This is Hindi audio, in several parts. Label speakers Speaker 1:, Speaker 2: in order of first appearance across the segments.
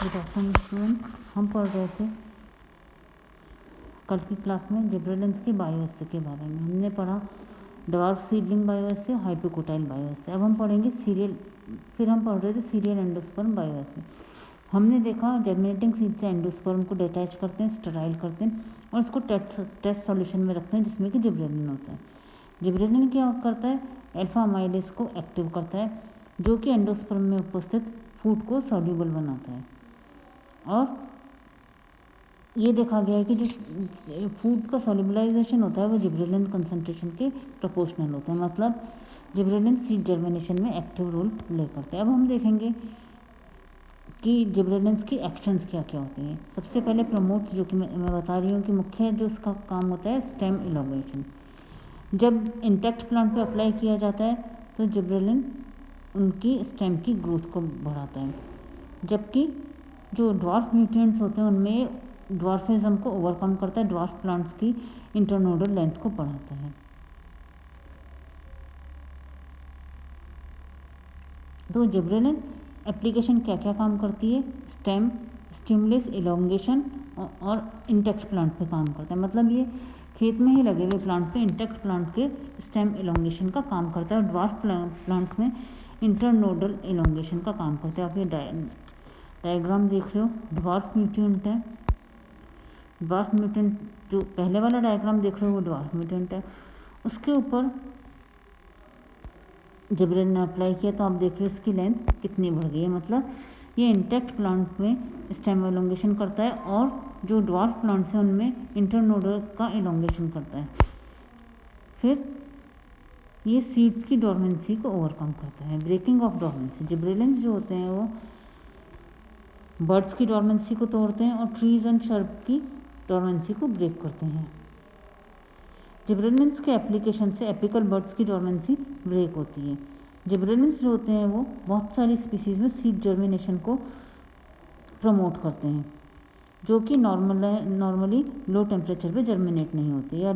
Speaker 1: गुड आफ्टरनून स्टूडेंट्स, हम पढ़ रहे थे कल की क्लास में जिब्रेलिन्स की बायोएसे के बारे में। हमने पढ़ा dwarf seedling bioassay, hypocotyl bioassay. अब हम पढ़ेंगे सीरियल, फिर हम पढ़ रहे थे सीरियल एंडोस्पर्म बायोएसे। हमने देखा जर्मिनेटिंग सीड से एंडोस्पर्म को डिटैच करते हैं, स्टेराइल करते हैं और इसको टेस्ट सॉल्यूशन में रखते हैं जिसमें कि जिब्रेलिन होता है। जिब्रेलिन क्या करता है? अल्फा अमाइलेज को एक्टिव करता है जो कि एंडोस्पर्म में उपस्थित फूड को सॉल्यूबल बनाता है। और ये देखा गया है कि जो फूड का सॉल्युबलाइजेशन होता है वो जिब्रेलिन कंसंट्रेशन के प्रोपोर्शनल होता है, मतलब जिब्रेलिन सीड जर्मिनेशन में एक्टिव रोल प्ले करते हैं। अब हम देखेंगे कि जिब्रेलिन्स की एक्शंस क्या क्या होती हैं। सबसे पहले प्रमोट्स, जो कि मैं बता रही हूँ कि मुख्य जो इसका काम होता है स्टेम इलॉन्गेशन। जब इंटैक्ट प्लांट पे अप्लाई किया जाता है तो जिब्रेलिन उनकी स्टेम की ग्रोथ को बढ़ाता है, जबकि जो ड्वार्फ न्यूट्रिएंट्स होते हैं उनमें ड्वार्फिज्म को ओवरकम करता है, ड्वार्फ प्लांट्स की इंटरनोडल लेंथ को बढ़ाता है। तो जिब्रेलिन एप्लीकेशन क्या क्या काम करती है? स्टेम स्टिमुलस इलोंगेशन और इंटेक्ट प्लांट पे काम करता है, मतलब ये खेत में ही लगे हुए प्लांट पे इंटेक्ट प्लांट के स्टेम इलोंगेशन का काम करता है और ड्वार्फ प्लांट्स में इंटरनोडल इलोंगेशन का काम करता है। आप ये डायग्राम देख रहे हो, ड्वार्फ म्यूटेंट है। ड्वार्फ म्यूटेंट जो पहले वाला डायग्राम देख रहे हो वो ड्वार्फ म्यूटेंट है, उसके ऊपर जिब्रेलिन ने अप्लाई किया तो आप देख रहे हो इसकी लेंथ कितनी बढ़ गई है, मतलब ये इंटैक्ट प्लांट में स्टेम इलोंगेशन करता है और जो ड्वार्फ प्लांट्स हैं उनमें इंटरनोडल का इलोंगेशन करता है। फिर ये सीड्स की डोरमेंसी को ओवरकम करता है, ब्रेकिंग ऑफ डोरमेंसी। जिब्रेलिन्स जो होते हैं वो बर्ड्स की डोरमेंसी को तोड़ते हैं और ट्रीज एंड शर्ब की डोरमेंसी को ब्रेक करते हैं। जिब्रेलिन्स के एप्लीकेशन से एपिकल बर्ड्स की डोरमेंसी ब्रेक होती है। जिब्रेलिन्स जो होते हैं वो बहुत सारी स्पीसीज में सीड जर्मिनेशन को प्रमोट करते हैं, जो कि नॉर्मली लो टेम्परेचर पे जर्मिनेट नहीं होती। या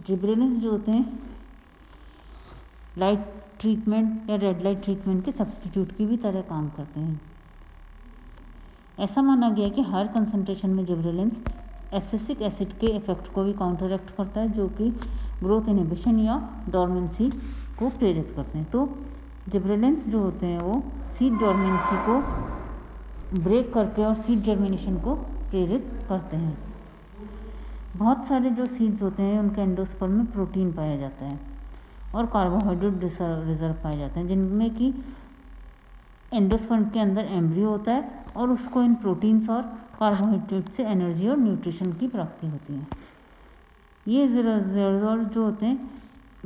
Speaker 1: जिब्रेलिन्स जो होते हैं लाइट ट्रीटमेंट या रेड लाइट ट्रीटमेंट के सब्सटीट्यूट की भी तरह काम करते हैं। ऐसा माना गया कि हायर कंसंट्रेशन में जिब्रेलिन्स एब्सिसिक एसिड के इफेक्ट को भी काउंटरएक्ट करता है, जो कि ग्रोथ इनहिबिशन या डोरमेंसी को प्रेरित करते हैं। तो जिब्रेलिन्स जो होते हैं वो सीड डोरमेंसी को ब्रेक करके और सीड जर्मिनेशन को प्रेरित करते हैं। बहुत सारे जो सीड्स होते हैं उनके एंडोस्पर्म में प्रोटीन पाया जाता है और कार्बोहाइड्रेट रिजर्व पाए जाते हैं, जिनमें कि एंडोस्पर्म के अंदर एम्ब्रियो होता है और उसको इन प्रोटीन्स और कार्बोहाइड्रेट से एनर्जी और न्यूट्रिशन की प्राप्ति होती है। ये रिजर्व जो होते हैं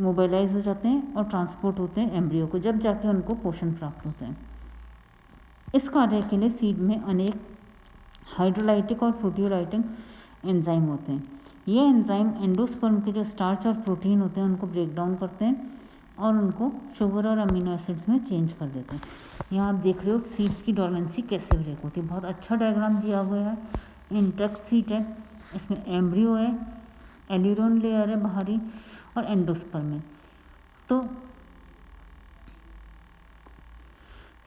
Speaker 1: मोबाइलाइज हो जाते हैं और ट्रांसपोर्ट होते हैं एम्ब्रियो को, जब जाके उनको पोषण प्राप्त होते हैं। इस कार्य के लिए सीड में अनेक हाइड्रोलाइटिक और प्रोटियोलाइटिक एंजाइम होते हैं। ये एंजाइम एंडोस्पर्म के जो स्टार्च और प्रोटीन होते हैं उनको ब्रेक डाउन करते हैं और उनको शुगर और अमीनो एसिड्स में चेंज कर देते हैं। यहाँ आप देख रहे हो सीड्स की डोरमेंसी कैसे ब्रेक होती है। बहुत अच्छा डायग्राम दिया हुआ है। इंटैक्ट सीड है, इसमें एम्ब्रियो है, एलिरोन लेयर है बाहरी और एंडोस्पर्म है। तो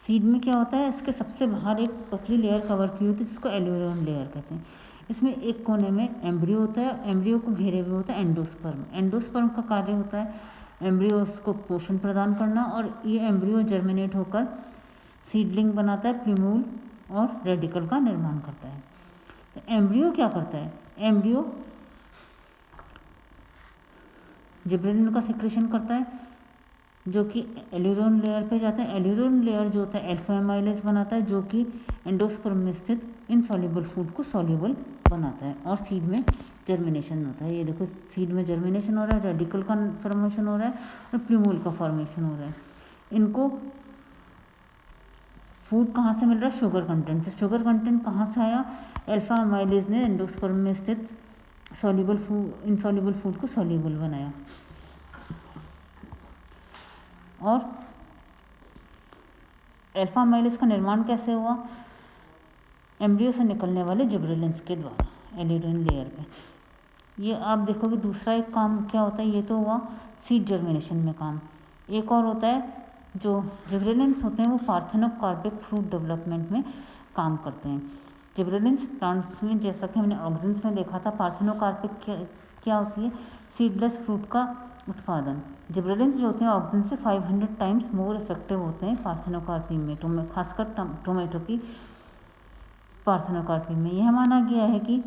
Speaker 1: सीड में क्या होता है, इसके सबसे बाहर एक पतली लेयर कवर की होती है जिसको एलिरोन लेयर कहते हैं। इसमें एक कोने में एम्ब्रियो होता है, एम्ब्रियो को घेरे हुए होता है एंडोस्पर्म। एंडोस्पर्म का कार्य होता है एम्ब्रियोस को पोषण प्रदान करना और ये एम्ब्रियो जर्मिनेट होकर सीडलिंग बनाता है, प्यूम्यूल और रेडिकल का निर्माण करता है। तो एम्ब्रियो क्या करता है? एम्ब्रियो जिब्रेलिन का सिक्रेशन करता है जो कि एलिरोन लेयर पे जाता है। एलिरोन लेयर जो होता है अल्फा अमाइलेज बनाता है जो कि एंडोस्पर्म में स्थित इनसॉल्युबल फूड को सॉल्युबल बनाता है और सीड में जर्मिनेशन होता है। ये देखो सीड में जर्मिनेशन हो रहा है, रेडिकल का फॉर्मेशन हो रहा है और प्यूम्यूल का फॉर्मेशन हो रहा है। इनको फूड कहाँ से मिल रहा है? शुगर कंटेंट से। शुगर कंटेंट कहाँ से आया? अल्फा अमाइलेज ने एंडोस्पर्म में स्थित इनसॉल्युबल फूड को सॉल्युबल बनाया। और अल्फा अमाइलेज का निर्माण कैसे हुआ? एम्ब्रियो से निकलने वाले जिब्रेलिन्स के द्वारा एलिरोन लेयर पे। ये आप देखोगे दूसरा एक काम क्या होता है, ये तो हुआ सीड जर्मिनेशन में काम। एक और होता है जो जिब्रेलिन्स होते हैं वो पार्थेनोकार्पिक फ्रूट डेवलपमेंट में काम करते हैं। जिब्रेलिन्स प्लांट्स में, जैसा कि हमने ऑक्सिन्स में देखा था, पार्थेनोकार्पिक क्या होती है, सीडलेस फ्रूट का उत्पादन। जिब्रेलिन्स जो होते हैं ऑक्सिन से 500 टाइम्स मोर इफेक्टिव होते हैं पार्थेनोकार्पी में, खासकर टोमेटो की पार्थेनोकार्पी में। यह माना गया है कि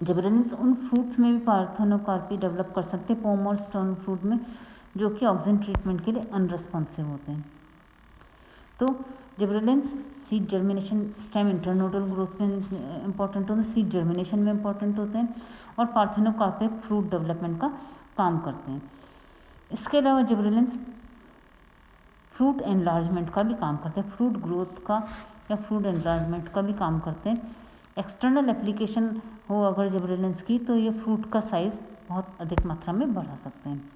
Speaker 1: जिब्रेलिन्स उन फ्रूट्स में भी पार्थेनोकार्पी डेवलप कर सकते हैं, पोम और स्टोन फ्रूट में, जो कि ऑक्सिन ट्रीटमेंट के लिए अनरिस्पॉन्सिव होते हैं। तो gibberellins seed germination, stem internodal growth में इंपॉर्टेंट होते हैं, सीड जर्मिनेशन में इंपॉर्टेंट होते हैं और पार्थेनोकार्पिक फ्रूट डेवलपमेंट का काम करते हैं। इसके अलावा जिब्रेलिन्स फ्रूट एनलार्जमेंट का भी काम करते हैं, फ्रूट ग्रोथ का या फ्रूट एनलार्जमेंट का भी काम करते हैं। एक्सटर्नल एप्लीकेशन हो अगर जिब्रेलिन्स की, तो ये फ्रूट का साइज़ बहुत अधिक मात्रा में बढ़ा सकते हैं।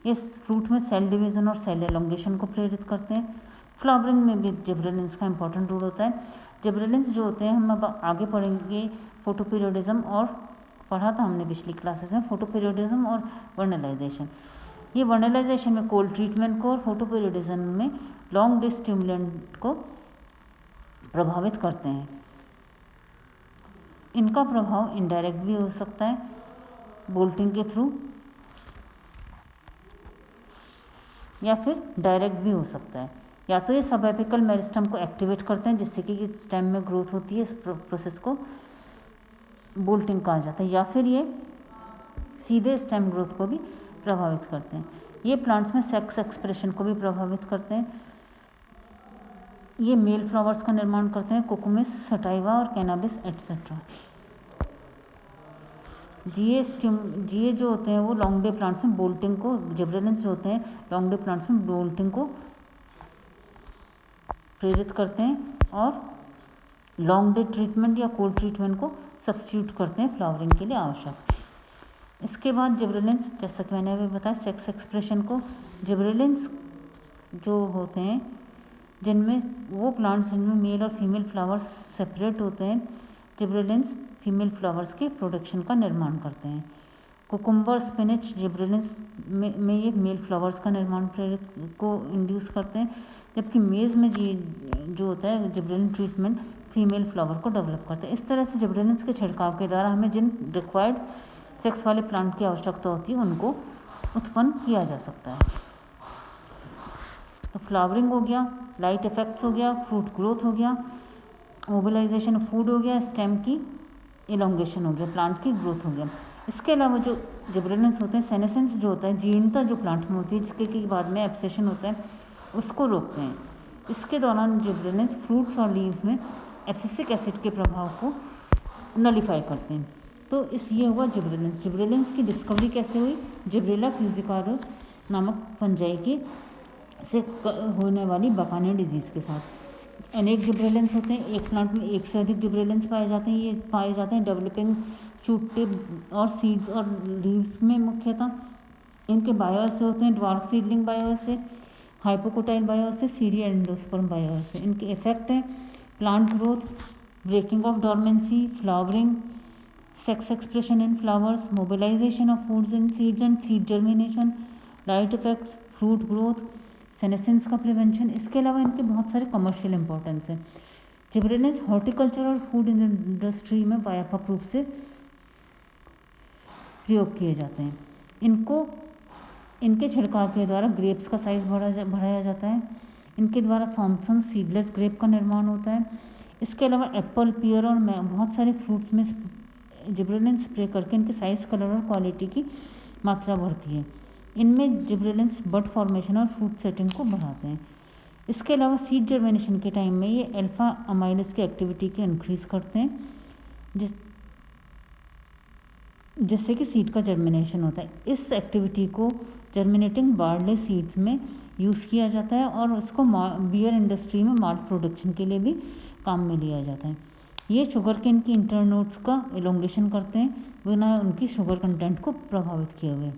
Speaker 1: ये फ्रूट में सेल डिवीज़न और सेल एलोंगेशन को प्रेरित करते हैं। फ्लावरिंग में भी जिब्रेलिन्स का इंपॉर्टेंट रोल होता है। जिब्रेलिन्स जो होते हैं, हम अब आगे पढ़ेंगे फोटोपीरियोडिज्म, और पढ़ा था हमने पिछली क्लासेस में फोटोपीरियोडिज्म और वर्नलाइजेशन। ये वर्नलाइजेशन में कोल्ड ट्रीटमेंट को और फोटोपीरियोडिज्म में लॉन्ग डे स्टिमुलेंट को प्रभावित करते हैं। इनका प्रभाव इनडायरेक्ट भी हो सकता है, बोल्टिंग के थ्रू, या फिर डायरेक्ट भी हो सकता है। या तो ये सब एपिकल मेरिस्टम को एक्टिवेट करते हैं, जिससे कि स्टेम में ग्रोथ होती है, इस प्रोसेस को बोल्टिंग कहा जाता है, या फिर ये सीधे स्टेम ग्रोथ को भी प्रभावित करते हैं। ये प्लांट्स में सेक्स एक्सप्रेशन को भी प्रभावित करते हैं। ये मेल फ्लावर्स का निर्माण करते हैं, कोकोमिस, सटाइवा और कैनाबिस एटसेट्रा। जीए जो होते हैं वो लॉन्ग डे प्लांट्स में बोल्टिंग को, जिब्रेलिन्स जो होते हैं लॉन्ग डे प्लांट्स में बोल्टिंग को प्रेरित करते हैं और लॉन्ग डे ट्रीटमेंट या कोल्ड ट्रीटमेंट को सब्स्टिट्यूट करते हैं फ्लावरिंग के लिए आवश्यक। इसके बाद जिब्रेलिन्स, जैसा कि मैंने अभी बताया, सेक्स एक्सप्रेशन को, जिब्रेलिन्स जो होते हैं जिनमें वो प्लांट्स जिनमें मेल और फीमेल फ्लावर्स सेपरेट होते हैं, जिब्रेलिन्स फीमेल फ्लावर्स के प्रोडक्शन का निर्माण करते हैं। कुकुम्बर, स्पिनच, जिब्रेलिन्स में ये मेल फ्लावर्स का निर्माण प्रेरित को इंड्यूस करते हैं, जबकि मेज में जो होता है जिब्रेलिन ट्रीटमेंट फीमेल फ्लावर को डेवलप करते हैं। इस तरह से जिब्रेलिन्स के छिड़काव के द्वारा हमें जिन रिक्वायर्ड सेक्स वाले प्लांट की आवश्यकता होती है उनको उत्पन्न किया जा सकता है। तो फ्लावरिंग हो गया, लाइट इफेक्ट्स हो गया, फ्रूट ग्रोथ हो गया, मोबिलाइजेशन ऑफ फूड हो गया, स्टेम की इलोंगेशन हो गया, प्लांट की ग्रोथ हो गया। इसके अलावा जो जिब्रेलिन्स होते हैं, सेनेसेंस जो होता है, जीनता जो प्लांट में होती है जिसके कि बाद में एब्सेशन होता है, उसको रोकते हैं। इसके दौरान जिब्रेलिन्स फ्रूट्स और लीव्स में एब्सिसिक एसिड के प्रभाव को नलीफाई करते हैं। तो ये हुआ जिब्रेलिन्स। जिब्रेलिन्स की डिस्कवरी कैसे हुई? जिब्रेला फ्यूजिकारो नामक फंजाई के से होने वाली बकानिया डिजीज़ के साथ। अनेक जिब्रेलिन्स होते हैं, एक प्लांट में एक से अधिक जिब्रेलिन्स पाए जाते हैं। ये पाए जाते हैं डेवलपिंग शूट टिप और सीड्स और लीव्स में मुख्यतः। इनके बायोस से होते हैं ड्वार्फ सीडलिंग बायोस से, हाइपोकोटाइल बायोस से, सीरियल एंडोस्पर्म बायोस से। इनके इफेक्ट हैं plant growth, breaking of dormancy, flowering, sex expression in flowers, mobilisation of foods in seeds and seed germination, light effects, fruit growth, senescence का प्रिवेंशन। इसके अलावा इनके बहुत सारे कमर्शियल इंपॉर्टेंस हैं। जिब्रेलिन्स हॉर्टिकल्चर और फूड इंडस्ट्री में व्यापक रूप से प्रयोग किए जाते हैं। इनके छिड़काव के द्वारा ग्रेप्स का साइज बढ़ाया जाता है। इनके द्वारा थॉमसन सीडलेस ग्रेप का निर्माण होता है। इसके अलावा एप्पल, पियर और बहुत सारे फ्रूट्स में जिब्रेलिन्स स्प्रे करके इनके साइज, कलर और क्वालिटी की मात्रा बढ़ती है। इनमें जिब्रेलिन्स बड फॉर्मेशन और फ्रूट सेटिंग को बढ़ाते हैं। इसके अलावा सीड जर्मिनेशन के टाइम में ये अल्फा अमाइलेज की एक्टिविटी को इंक्रीज करते हैं, जिससे कि सीड का जर्मिनेशन होता है। इस एक्टिविटी को जर्मिनेटिंग बार्ले सीड्स में यूज़ किया जाता है और उसको बियर इंडस्ट्री में माल्ट प्रोडक्शन के लिए भी काम में लिया जाता है। ये शुगर केन की इंटरनोड्स का एलोंगेशन करते हैं बिना उनकी शुगर कंटेंट को प्रभावित किए हुए।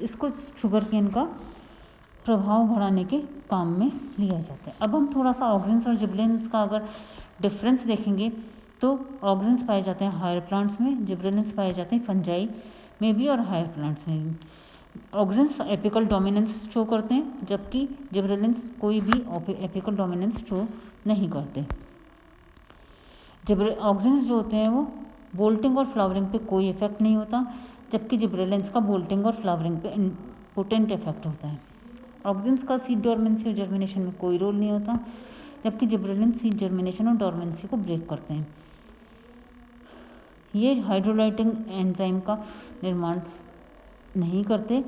Speaker 1: इसको शुगर केन का प्रभाव बढ़ाने के काम में लिया जाता है। अब हम थोड़ा सा ऑक्सिन्स और जिब्रेलिन्स का अगर डिफरेंस देखेंगे तो ऑक्सिन्स पाए जाते हैं हायर प्लांट्स में, जिब्रेलिन्स पाए जाते हैं फंजाई में भी और हायर प्लांट्स में भी। ऑक्सिन्स एपिकल डोमिनेंस शो करते हैं, जबकि जिबरेलिन्स कोई भी एपिकल डोमिनेंस शो नहीं करते। ऑक्सिन्स जो होते हैं वो बोल्टिंग और फ्लावरिंग पे कोई इफेक्ट नहीं होता, जबकि जिबरेलिन्स का बोल्टिंग और फ्लावरिंग पे इम्पोर्टेंट इफेक्ट होता है। ऑक्सिन्स का सीड डोर्मेंसी और जर्मिनेशन में कोई रोल नहीं होता, जबकि जिबरेलिन्स सीड जर्मिनेशन और डोर्मेंसी को ब्रेक करते हैं। ये हाइड्रोलाइटिंग एंजाइम का निर्माण नहीं करते,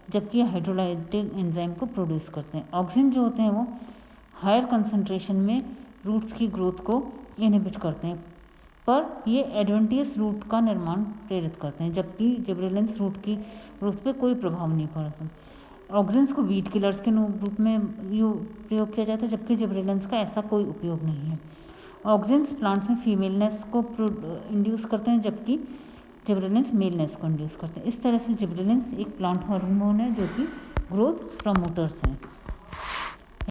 Speaker 1: जबकि हाइड्रोलाइटिक एंजाइम को प्रोड्यूस करते हैं। ऑक्सिन जो होते हैं वो हायर कंसंट्रेशन में रूट्स की ग्रोथ को इनहिबिट करते हैं, पर ये एडवेंटियस रूट का निर्माण प्रेरित करते हैं, जबकि जिबरेलिन्स रूट की ग्रोथ पे कोई प्रभाव नहीं पड़ता। ऑक्सिन्स को वीड किलर्स के रूप में प्रयोग किया जाता है, जबकि जिबरेलिन्स का ऐसा कोई उपयोग नहीं है। ऑक्सिन्स प्लांट्स में फीमेलनेस को इंड्यूस करते हैं, जबकि जिबरेलिन्स मेलनेस को इंड्यूस करते हैं। इस तरह से जिबरेलिन्स एक प्लांट हार्मोन है जो कि ग्रोथ प्रमोटर्स हैं।